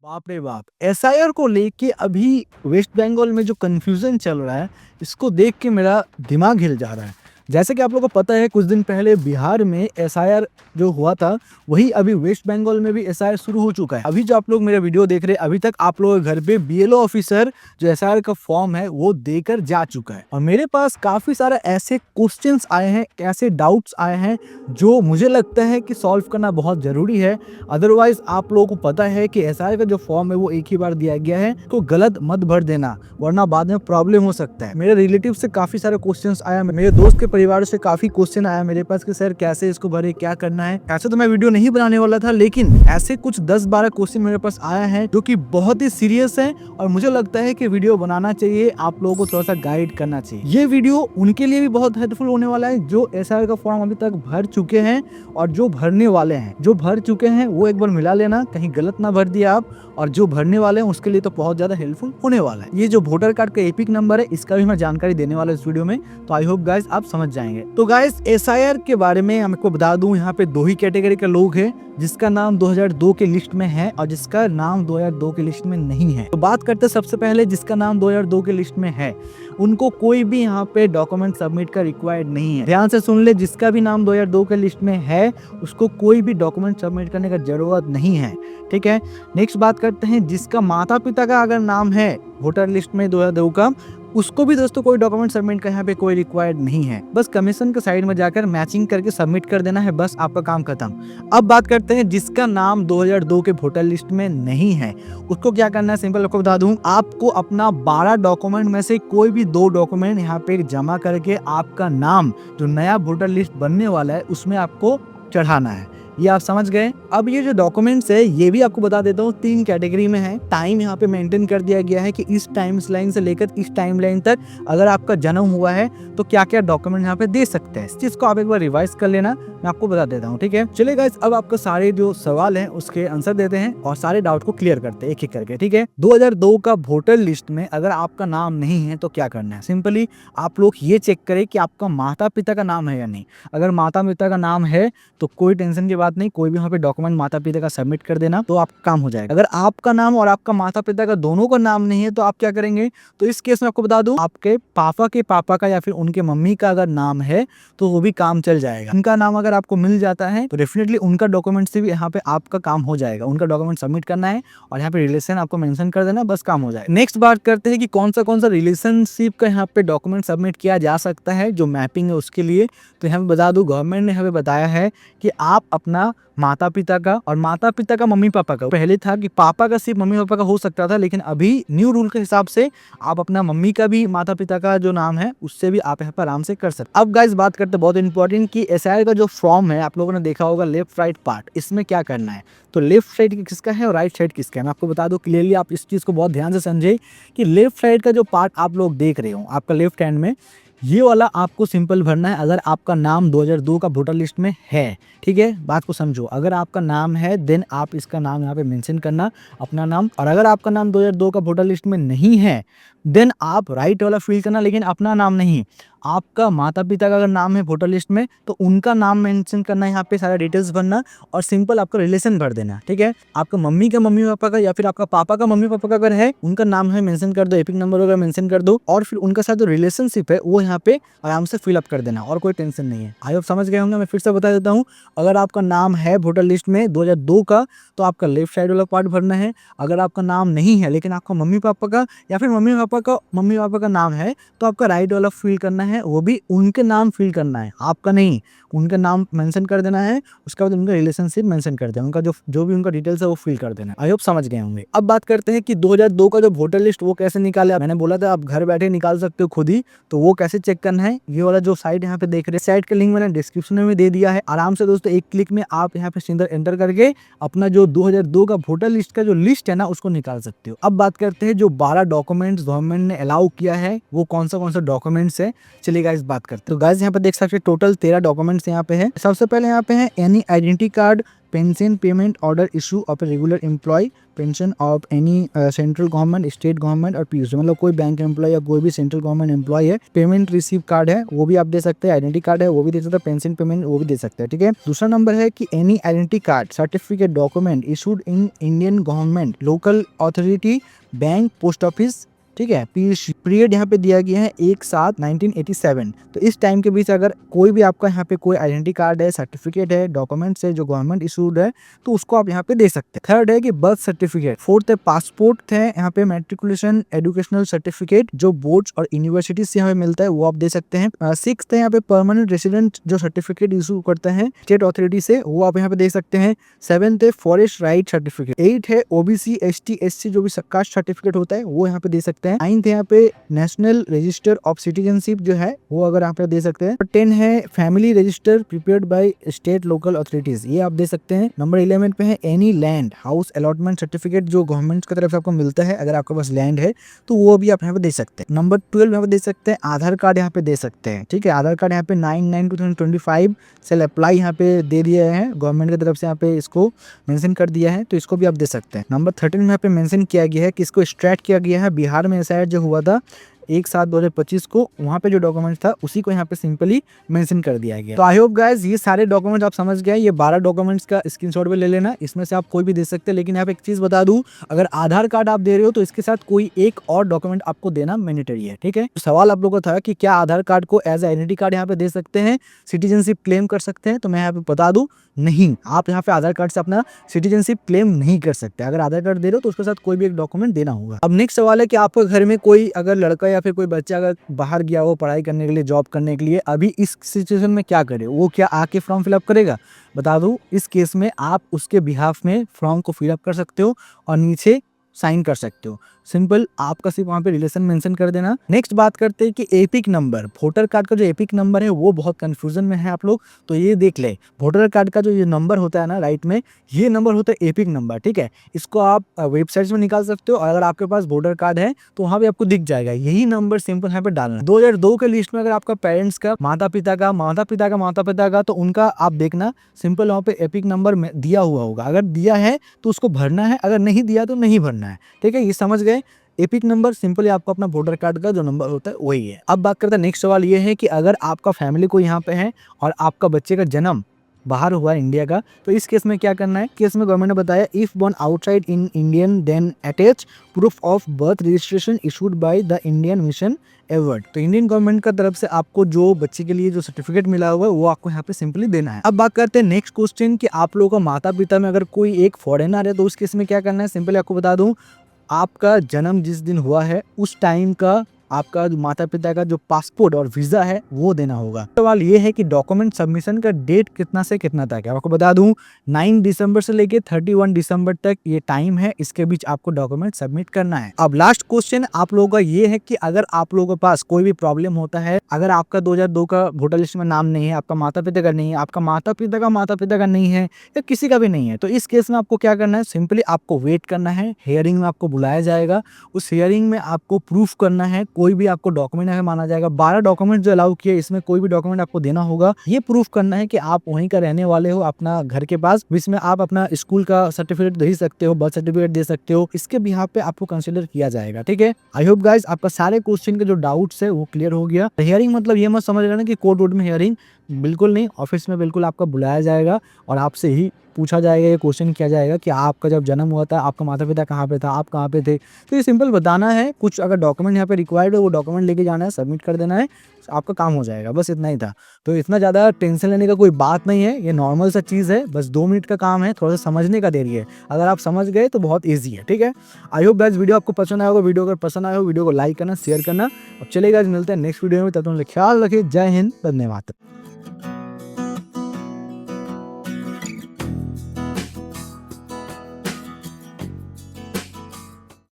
बाप रे बाप! एसआईआर को लेके अभी वेस्ट बंगाल में जो कन्फ्यूज़न चल रहा है, इसको देख के मेरा दिमाग हिल जा रहा है। जैसे कि आप लोगों को पता है कुछ दिन पहले बिहार में एसआईआर जो हुआ था, वही अभी वेस्ट बंगाल में भी एसआईआर शुरू हो चुका है। अभी जो आप लोग मेरा वीडियो देख रहे हैं, अभी तक आप लोगों के घर पे बीएलओ ऑफिसर जो एसआईआर का फॉर्म है, वो देकर जा चुका है। और मेरे पास काफ़ी सारे ऐसे क्वेश्चंस आए हैं, ऐसे डाउट्स आए हैं, जो मुझे लगता है कि सॉल्व करना बहुत ज़रूरी है। अदरवाइज आप लोगों को पता है कि एसआईआर का जो फॉर्म है वो एक ही बार दिया गया है, तो गलत मत भर देना, वरना बाद में प्रॉब्लम हो सकता है। मेरे रिलेटिव से काफी सारे क्वेश्चंस आया, मेरे दोस्त के परिवार से काफी क्वेश्चन आया मेरे पास कि सर कैसे इसको भरे, क्या करना है। ऐसे तो मैं वीडियो नहीं बनाने वाला था, लेकिन ऐसे कुछ 10-12 क्वेश्चन मेरे पास आया है जो कि बहुत ही सीरियस है और मुझे लगता है कि वीडियो बनाना चाहिए, आप लोगों को थोड़ा सा गाइड करना चाहिए। ये वीडियो उनके लिए भी बहुत हेल्पफुल होने वाला है जो एसआईआर का फॉर्म अभी तक भर चुके हैं और जो भरने वाले हैं। जो भर चुके हैं वो एक बार मिला लेना, कहीं गलत ना भर दिया आप, और जो भरने वाले हैं उसके लिए तो बहुत ज्यादा हेल्पफुल होने वाला है। ये जो वोटर कार्ड का एपिक नंबर है, इसका भी मैं जानकारी देने वाला इस वीडियो में, तो आई होप गाइस आप समझ जाएंगे। तो गाइस एसआईआर के बारे में हमको बता दूं, यहाँ पे दो ही कैटेगरी के लोग हैं, जिसका नाम 2002 के लिस्ट में है और जिसका नाम 2002 के लिस्ट में नहीं है। तो बात करते सबसे पहले जिसका नाम 2002 के लिस्ट में है, उनको कोई भी यहाँ पे डॉक्यूमेंट सबमिट का रिक्वायर्ड नहीं है। ध्यान से सुन ले, जिसका भी नाम 2002 के लिस्ट में है उसको कोई भी डॉक्यूमेंट सबमिट करने का जरूरत नहीं है, ठीक है। नेक्स्ट बात करते हैं जिसका माता पिता का अगर नाम है वोटर लिस्ट में 2002 का, उसको भी दोस्तों कोई डॉक्यूमेंट सबमिट का यहाँ पे कोई रिक्वायर्ड नहीं है। बस कमीशन के साइड में जाकर मैचिंग करके सबमिट कर देना है, बस आपका काम खत्म। अब बात करते हैं जिसका नाम 2002 के वोटर लिस्ट में नहीं है, उसको क्या करना है, सिंपल आपको बता दूं, आपको अपना 12 डॉक्यूमेंट में से कोई भी 2 डॉक्यूमेंट यहाँ पे जमा करके आपका नाम जो नया वोटर लिस्ट बनने वाला है उसमें आपको चढ़ाना है। ये आप समझ गए। अब ये जो डॉक्यूमेंट्स है ये भी आपको बता देता हूँ 3 कैटेगरी में है। टाइम यहाँ पे मेंटेन कर दिया गया है कि इस टाइम लाइन से लेकर इस टाइम लाइन तक अगर आपका जन्म हुआ है तो क्या क्या डॉक्यूमेंट यहाँ पे दे सकते हैं। इस चीज को आप एक बार रिवाइज कर लेना, मैं आपको बता देता हूँ, ठीक है। चलिए गाइस, अब आपका सारे जो सवाल है उसके आंसर देते हैं और सारे डाउट को क्लियर करते हैं एक एक करके, ठीक है। 2002 का वोटर लिस्ट में अगर आपका नाम नहीं है तो क्या करना है, सिंपली आप लोग ये चेक करें कि आपका माता पिता का नाम है या नहीं। अगर माता पिता का नाम है तो कोई टेंशन की बात नहीं, कोई भी वहाँ पे डॉक्यूमेंट माता पिता का सबमिट कर देना तो आपका काम हो जाएगा। अगर आपका नाम और आपका माता पिता का दोनों का नाम नहीं है तो आप क्या करेंगे, तो इस केस में आपको बता दूं, आपके पापा के पापा का या फिर उनके मम्मी का अगर नाम है तो वो भी काम चल जाएगा। उनका नाम अगर आपको मिल जाता है तो डेफिनेटली उनका डॉक्यूमेंट से भी यहाँ पे आपका काम हो जाएगा। उनका डॉक्यूमेंट सबमिट करना है और यहाँ पे रिलेशन आपको मेंशन कर देना, बस काम हो जाएगा। नेक्स्ट बात करते हैं कि कौन सा रिलेशनशिप का यहाँ पे डॉक्यूमेंट सबमिट किया जा सकता है, जो मैपिंग है उसके लिए। तो यहाँ पे बता दूं, गवर्नमेंट ने हमें बताया है कि आप अपना माता पिता का और माता पिता का मम्मी पापा का, पहले था कि पापा का सिर्फ मम्मी पापा का हो सकता था, लेकिन अभी न्यू रूल के हिसाब से आप अपना मम्मी का भी माता पिता का जो नाम है उससे भी आप यहाँ पर आराम से कर सकते। अब गाइस बात करते हैं बहुत इंपॉर्टेंट कि एसआईआर का जो फॉर्म है, आप लोगों ने देखा होगा लेफ्ट राइट पार्ट, इसमें क्या करना है। तो लेफ्ट साइड किसका है और राइट साइड किसका है, मैं आपको बता दूं क्लियरली, आप इस चीज को बहुत ध्यान से समझे कि लेफ्ट साइड का जो पार्ट आप लोग देख रहे हो आपका लेफ्ट हैंड में, ये वाला आपको सिंपल भरना है अगर आपका नाम 2002 का वोटर लिस्ट में है, ठीक है। बात को समझो, अगर आपका नाम है देन आप इसका नाम यहाँ पे मेंशन करना, अपना नाम। और अगर आपका नाम 2002 का वोटर लिस्ट में नहीं है देन आप राइट वाला फिल करना, लेकिन अपना नाम नहीं, आपका माता पिता का अगर नाम है वोटर लिस्ट में तो उनका नाम मेंशन करना, यहाँ पे सारा डिटेल्स भरना और सिंपल आपका रिलेशन भर देना, ठीक है। आपका मम्मी का मम्मी पापा का या फिर आपका पापा का मम्मी पापा का अगर है, उनका नाम है मेंशन कर दो, एपिक नंबर वगैरह मेंशन कर दो और फिर उनका साथ जो रिलेशनशिप है वो यहाँ पे आराम से फिल अप कर देना और कोई टेंशन नहीं है। आई होप समझ गए होंगे। मैं फिर से बता देता हूँ, अगर आपका नाम है वोटर लिस्ट में 2002 का तो आपका लेफ्ट साइड वाला पार्ट भरना है। अगर आपका नाम नहीं है लेकिन आपका मम्मी पापा का या फिर मम्मी पापा का नाम है तो आपका राइट वाला फिल करना है, वो भी उनके नाम फिल करना है, आपका नहीं। उनका नाम मेंशन कर देना है, उसके बाद उनका रिलेशनशिप मेंशन कर देना, उनका जो भी उनका डिटेल्स है वो फिल कर देना। आई होप समझ गए होंगे। अब बात करते हैं कि 2002 का जो वोटर लिस्ट वो कैसे निकाले। मैंने बोला था आप घर बैठे निकाल सकते हो खुद ही, तो वो कैसे चेक करना है, ये वाला जो साइट यहाँ पे देख रहे हैं, साइट का लिंक मैंने डिस्क्रिप्शन में दे दिया है। आराम से दोस्तों एक क्लिक में आप यहाँ पे सीधा एंटर करके अपना जो 2002 का वोटर लिस्ट का जो लिस्ट है ना उसको निकाल सकते हो। अब बात करते हैं जो 12 डॉक्यूमेंट्स गवर्नमेंट ने अलाउ किया है वो कौन सा डॉक्यूमेंट्स है। चलिए गाइस बात करते हैं। तो गाइस यहाँ पे देख सकते हैं टोटल 13 डॉक्यूमेंट्स यहाँ पे है। सबसे पहले यहाँ पे है any identity card, pension payment order issue of a regular employ, pension of any central government, state government और पीयूसी, मतलब कोई बैंक एम्प्लॉय या कोई भी सेंट्रल गवर्नमेंट एम्प्लॉय है, पेमेंट रिसीव कार्ड है वो भी आप दे सकते हैं, आइडेंटिटी कार्ड है वो भी दे सकते हैं, पेंशन पेमेंट वो भी दे सकते हैं, ठीक है। दूसरा नंबर है कि any identity card certificate document issued in Indian government, local authority, bank, post office, ठीक है। पीरियड यहाँ पे दिया गया है 1/7/1987। तो इस टाइम के बीच अगर कोई भी आपका यहाँ पे कोई आइडेंटिटी कार्ड है, सर्टिफिकेट है, डॉक्यूमेंट्स है जो गवर्नमेंट इशूड है, तो उसको आप यहाँ पे दे सकते हैं। थर्ड है कि बर्थ सर्टिफिकेट। फोर्थ है पासपोर्ट है, यहाँ पे मैट्रिकुलेशन एजुकेशनल सर्टिफिकेट जो बोर्ड्स और यूनिवर्सिटी से यहाँ पे मिलता है वो आप दे सकते हैं। सिक्स्थ है यहाँ पे परमानेंट रेसिडेंट जो सर्टिफिकेट इशू करते हैं स्टेट अथॉरिटी से, वो आप यहाँ पे दे सकते हैं। सेवेंथ है फॉरेस्ट राइट सर्टिफिकेट। 8 है ओबीसी एसटी एससी जो भी कास्ट सर्टिफिकेट होता है वो यहाँ पे दे सकते हैं। 9th यहाँ पे नेशनल रजिस्टर ऑफ सिटीजनशिप जो है वो अगर आप दे सकते हैं। 10 है family register prepared by state local authorities, ये आप दे सकते हैं। नंबर 11 पे है any land house allotment certificate जो गवर्नमेंट की तरफ से आपको मिलता है, अगर आपके पास लैंड है तो वो भी आप यहाँ पे दे सकते हैं। नंबर 12 यहाँ पे दे सकते हैं आधार कार्ड यहाँ पे दे सकते हैं, ठीक है। आधार कार्ड यहाँ पे 9/9/2025 से अप्लाई यहाँ पे दे दिया है गवर्नमेंट की तरफ से, यहाँ पे इसको मेंशन कर दिया है तो इसको भी आप दे सकते हैं। नंबर 13 में यहाँ पे मेंशन किया गया है कि इसको स्ट्रैट किया गया है बिहार में एसआईआर जो हुआ था 1/7/2025 को, वहाँ पे जो डॉक्यूमेंट था उसी को यहाँ पे सिंपली मेंशन कर दिया गया। तो आई होप गाइस ये सारे डॉक्यूमेंट्स आप समझ गए। ये 12 डॉक्यूमेंट्स का स्क्रीनशॉट भी ले लेना, इसमें से आप कोई भी दे सकते हैं। लेकिन यहाँ पे एक चीज बता दूं, अगर आधार कार्ड आप दे रहे हो तो इसके साथ कोई एक और डॉक्यूमेंट आपको देना मैंडेटरी है, ठीक है। तो सवाल आप लोगों का था कि क्या आधार कार्ड को एज आइडेंटिटी कार्ड यहाँ पे दे सकते हैं, सिटीजनशिप क्लेम कर सकते हैं, तो मैं यहाँ पे बता दूं नहीं, आप यहाँ पे आधार कार्ड से अपना सिटीजनशिप क्लेम नहीं कर सकते। अगर आधार कार्ड दे रहे हो तो उसके साथ कोई भी एक डॉक्यूमेंट देना होगा। अब नेक्स्ट सवाल है कि आपके घर में कोई अगर लड़का या फिर कोई बच्चा अगर बाहर गया हो पढ़ाई करने के लिए, जॉब करने के लिए, अभी इस सिचुएशन में क्या करे, वो क्या आके फॉर्म फिलअप करेगा? बता दूं, इस केस में आप उसके बिहाफ में फॉर्म को फिलअप कर सकते हो और नीचे साइन कर सकते हो। सिंपल, आपका सिर्फ वहाँ पे रिलेशन मेंशन कर देना। नेक्स्ट बात करते हैं कि एपिक नंबर, वोटर कार्ड का जो एपिक नंबर है वो बहुत कंफ्यूजन में है आप लोग, तो ये देख ले। वोटर कार्ड का जो ये नंबर होता है ना राइट में, ये नंबर होता है एपिक नंबर, ठीक है। इसको आप वेबसाइट में निकाल सकते हो और अगर आपके पास वोटर कार्ड है तो वहाँ पे आपको दिख जाएगा, यही नंबर सिंपल यहाँ पे डालना। 2002 के लिस्ट में अगर आपका पेरेंट्स का, माता पिता का तो उनका आप देखना, सिंपल वहाँ पे एपिक नंबर दिया हुआ होगा। अगर दिया है तो उसको भरना है, अगर नहीं दिया तो नहीं भरना है, ठीक है। ये समझ गए। एपिक नंबर सिंपली आपको अपना वोटर कार्ड का जो नंबर होता है वही है। अब बात करते हैं नेक्स्ट सवाल ये है कि अगर आपका फैमिली को यहाँ पे है और आपका बच्चे का जन्म बाहर हुआ है इंडिया का, तो इस केस में क्या करना है। केस में गवर्नमेंट ने बताया if born outside in Indian then attach proof of birth registration issued by the Indian mission abroad. तो इंडियन गवर्नमेंट का तरफ से आपको जो बच्चे के लिए जो सर्टिफिकेट मिला हुआ है वो आपको यहाँ पे सिंपली देना है। अब बात करते हैं नेक्स्ट क्वेश्चन कि आप लोगों का माता पिता में अगर कोई एक फॉरेनर है तो उस केस में क्या करना है। सिंपली आपको बता दूं, आपका जन्म जिस दिन हुआ है उस टाइम का आपका माता पिता का जो पासपोर्ट और वीजा है वो देना होगा। सवाल ये है कि डॉक्यूमेंट सबमिशन का डेट कितना से कितना तक है। आपको बता दूं 9 दिसंबर से लेके 31 दिसंबर तक ये टाइम है, इसके बीच आपको डॉक्यूमेंट सबमिट करना है। अब लास्ट क्वेश्चन आप लोगों का ये है कि अगर आप लोगों के पास कोई भी प्रॉब्लम होता है, अगर आपका 2002 का वोटर लिस्ट में नाम नहीं है, आपका माता पिता का नहीं है, आपका माता पिता का नहीं है या किसी का भी नहीं है, तो इस केस में आपको क्या करना है। सिंपली आपको वेट करना है, हियरिंग में आपको बुलाया जाएगा, उस हियरिंग में आपको प्रूफ करना है, कोई भी आपको डॉक्यूमेंट यहाँ माना जाएगा। 12 डॉक्यूमेंट जो अलाउ किए इसमें कोई भी डॉक्यूमेंट आपको देना होगा। ये प्रूफ करना है कि आप वहीं का रहने वाले हो अपना घर के पास, जिसमें आप अपना स्कूल का सर्टिफिकेट दे सकते हो, बर्थ सर्टिफिकेट दे सकते हो, इसके बिहाफ पे आपको कंसीडर किया जाएगा, ठीक है। आई होप गाइस आपका सारे क्वेश्चन के जो डाउट्स है वो क्लियर हो गया। हियरिंग मतलब ये मत समझ लेना कि कोर्ट वोर्ट में हियरिंग, बिल्कुल नहीं। ऑफिस में बिल्कुल आपका बुलाया जाएगा और आपसे ही पूछा जाएगा, ये क्वेश्चन किया जाएगा कि आपका जब जन्म हुआ था आपका माता पिता कहाँ पे था, आप कहाँ पे थे। तो ये सिंपल बताना है। कुछ अगर डॉक्यूमेंट यहाँ पे रिक्वायर्ड है वो डॉक्यूमेंट लेके जाना है, सबमिट कर देना है, आपका काम हो जाएगा। बस इतना ही था। तो इतना ज़्यादा टेंशन लेने का कोई बात नहीं है, ये नॉर्मल सा चीज़ है, बस 2 मिनट का काम है, थोड़ा सा समझने का देरी है। अगर आप समझ गए तो बहुत ईजी है, ठीक है। आई होप गाइस वीडियो आपको पसंद आया होगा। वीडियो अगर पसंद आया हो वीडियो को लाइक करना, शेयर करना। अब चलिए गाइस मिलते हैं नेक्स्ट वीडियो में, तब तक ख्याल रखिए। जय हिंद, धन्यवाद।